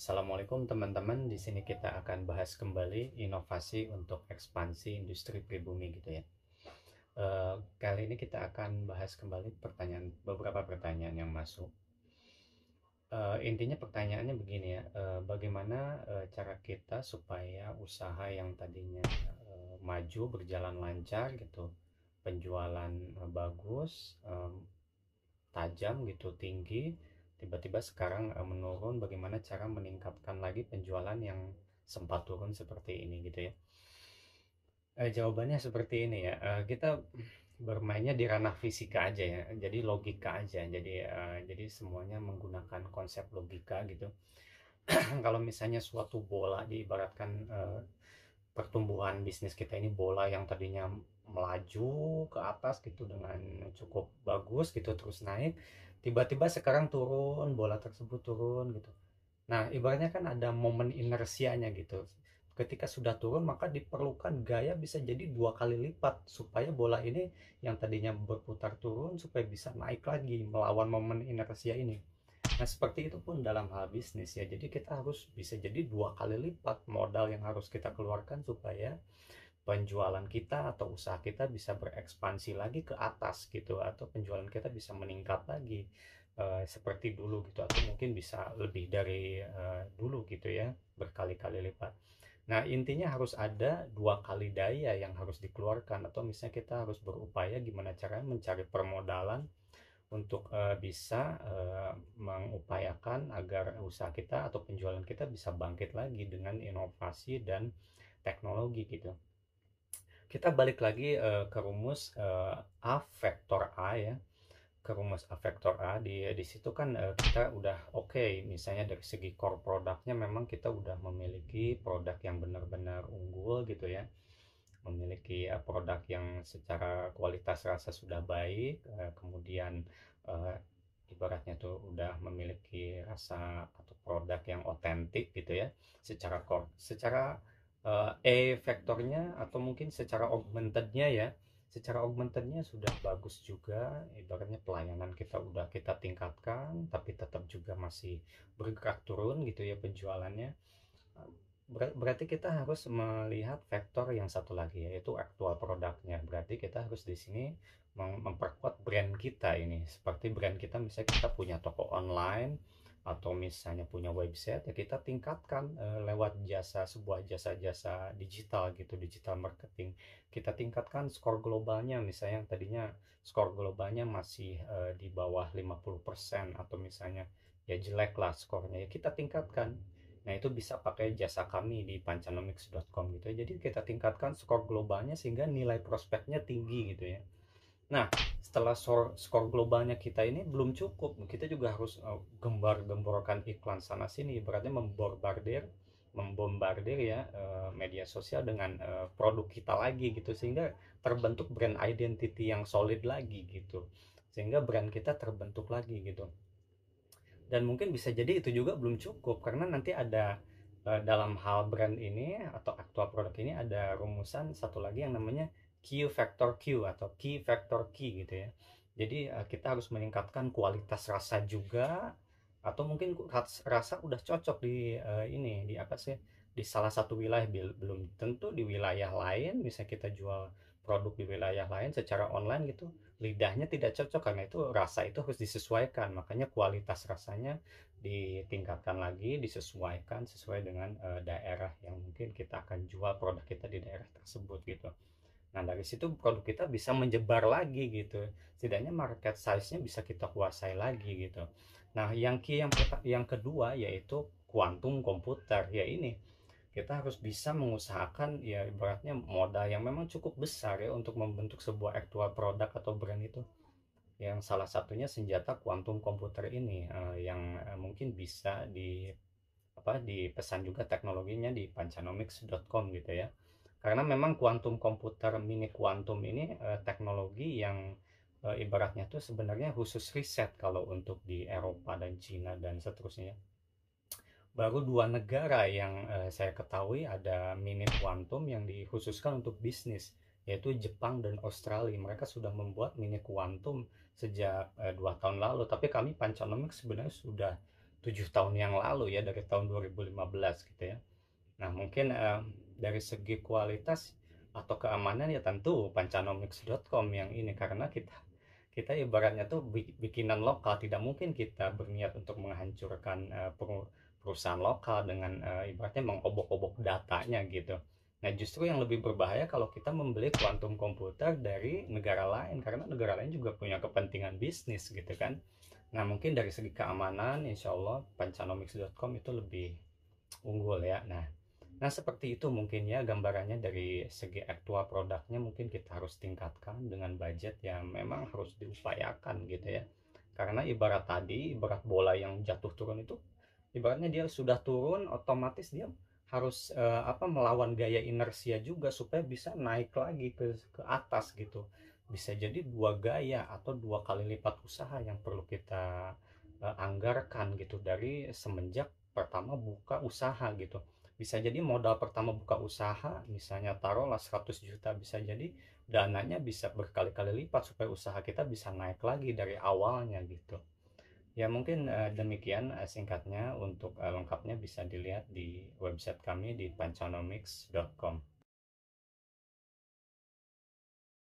Assalamualaikum teman-teman. Di sini kita akan bahas kembali inovasi untuk ekspansi industri pribumi gitu ya. Kali ini kita akan bahas kembali beberapa pertanyaan yang masuk. Intinya pertanyaannya begini ya, bagaimana cara kita supaya usaha yang tadinya maju berjalan lancar gitu, penjualan bagus, tajam gitu, tinggi, tiba-tiba sekarang menurun, bagaimana cara meningkatkan lagi penjualan yang sempat turun seperti ini gitu ya. Jawabannya seperti ini ya, kita bermainnya di ranah fisika aja ya, jadi logika aja, jadi semuanya menggunakan konsep logika gitu. Kalau misalnya suatu bola diibaratkan, pertumbuhan bisnis kita ini bola yang tadinya melaju ke atas gitu dengan cukup bagus gitu, terus naik, tiba-tiba sekarang turun, bola tersebut turun gitu. Nah, ibaratnya kan ada momen inersianya gitu. Ketika sudah turun, maka diperlukan gaya bisa jadi 2 kali lipat supaya bola ini yang tadinya berputar turun supaya bisa naik lagi melawan momen inersia ini. Nah, seperti itu pun dalam hal bisnis ya. Jadi kita harus bisa jadi 2 kali lipat modal yang harus kita keluarkan supaya penjualan kita atau usaha kita bisa berekspansi lagi ke atas gitu, atau penjualan kita bisa meningkat lagi seperti dulu gitu, atau mungkin bisa lebih dari dulu gitu ya, berkali-kali lipat. Nah, intinya harus ada 2 kali daya yang harus dikeluarkan, atau misalnya kita harus berupaya gimana caranya mencari permodalan untuk bisa mengupayakan agar usaha kita atau penjualan kita bisa bangkit lagi dengan inovasi dan teknologi gitu. Kita balik lagi ke rumus A vektor A ya, ke rumus A vektor A. Di situ kan kita udah oke, misalnya dari segi core produknya memang kita udah memiliki produk yang benar-benar unggul gitu ya, memiliki produk yang secara kualitas rasa sudah baik, kemudian eh, ibaratnya tuh udah memiliki rasa atau produk yang otentik gitu ya, secara core, secara E vektornya atau mungkin secara augmentednya ya, secara augmentednya sudah bagus juga, ibaratnya pelayanan kita udah kita tingkatkan tapi tetap juga masih bergerak turun gitu ya penjualannya. Berarti kita harus melihat vektor yang satu lagi, yaitu aktual produknya. Berarti kita harus di sini memperkuat brand kita ini. Seperti brand kita, misalnya kita punya toko online atau misalnya punya website, ya kita tingkatkan lewat sebuah jasa-jasa digital gitu, digital marketing. Kita tingkatkan skor globalnya, misalnya yang tadinya skor globalnya masih di bawah 50%, atau misalnya ya jelek lah skornya, ya kita tingkatkan. Nah, itu bisa pakai jasa kami di pancanomics.com gitu ya. Jadi kita tingkatkan skor globalnya sehingga nilai prospeknya tinggi gitu ya. Nah, setelah skor globalnya kita ini belum cukup, kita juga harus gembar-gemborkan iklan sana sini, berarti membombardir ya media sosial dengan produk kita lagi gitu, sehingga terbentuk brand identity yang solid lagi gitu. Sehingga brand kita terbentuk lagi gitu. Dan mungkin bisa jadi itu juga belum cukup, karena nanti ada dalam hal brand ini atau aktual produk ini ada rumusan satu lagi yang namanya Q factor Q atau key factor key gitu ya. Jadi kita harus meningkatkan kualitas rasa juga, atau mungkin rasa udah cocok di ini di apa sih, di salah satu wilayah, belum tentu di wilayah lain. Bisa kita jual produk di wilayah lain secara online gitu, lidahnya tidak cocok, karena itu rasa itu harus disesuaikan, makanya kualitas rasanya ditingkatkan lagi, disesuaikan sesuai dengan daerah yang mungkin kita akan jual produk kita di daerah tersebut gitu. Nah, dari situ produk kita bisa menyebar lagi gitu, setidaknya market size-nya bisa kita kuasai lagi gitu. Nah, yang kedua yaitu kuantum komputer. Ya, ini kita harus bisa mengusahakan ya, ibaratnya modal yang memang cukup besar ya untuk membentuk sebuah aktual produk atau brand itu, yang salah satunya senjata kuantum komputer ini, yang mungkin bisa dipesan juga teknologinya di pancanomics.com gitu ya. Karena memang kuantum komputer mini kuantum ini teknologi yang ibaratnya tuh sebenarnya khusus riset kalau untuk di Eropa dan Cina dan seterusnya. Baru 2 negara yang saya ketahui ada mini kuantum yang dikhususkan untuk bisnis, yaitu Jepang dan Australia. Mereka sudah membuat mini kuantum sejak 2 tahun lalu, tapi kami Pancanomics sebenarnya sudah 7 tahun yang lalu ya, dari tahun 2015 gitu ya. Nah, mungkin dari segi kualitas atau keamanan ya tentu pancanomics.com yang ini, karena kita kita ibaratnya tuh bikinan lokal, tidak mungkin kita berniat untuk menghancurkan perusahaan lokal dengan ibaratnya mengobok-obok datanya gitu. Nah, justru yang lebih berbahaya kalau kita membeli kuantum komputer dari negara lain, karena negara lain juga punya kepentingan bisnis gitu kan. Nah, mungkin dari segi keamanan, insya Allah pancanomics.com itu lebih unggul ya. Nah, seperti itu mungkin ya gambarannya dari segi aktual produknya, mungkin kita harus tingkatkan dengan budget yang memang harus diupayakan gitu ya. Karena ibarat tadi, ibarat bola yang jatuh turun itu, ibaratnya dia sudah turun, otomatis dia harus melawan gaya inersia juga supaya bisa naik lagi ke atas gitu. Bisa jadi dua gaya atau dua kali lipat usaha yang perlu kita anggarkan gitu dari semenjak pertama buka usaha gitu. Bisa jadi modal pertama buka usaha misalnya taruhlah 100 juta, bisa jadi dananya bisa berkali-kali lipat supaya usaha kita bisa naik lagi dari awalnya gitu. Ya mungkin demikian singkatnya. Untuk lengkapnya bisa dilihat di website kami di pancanomics.com.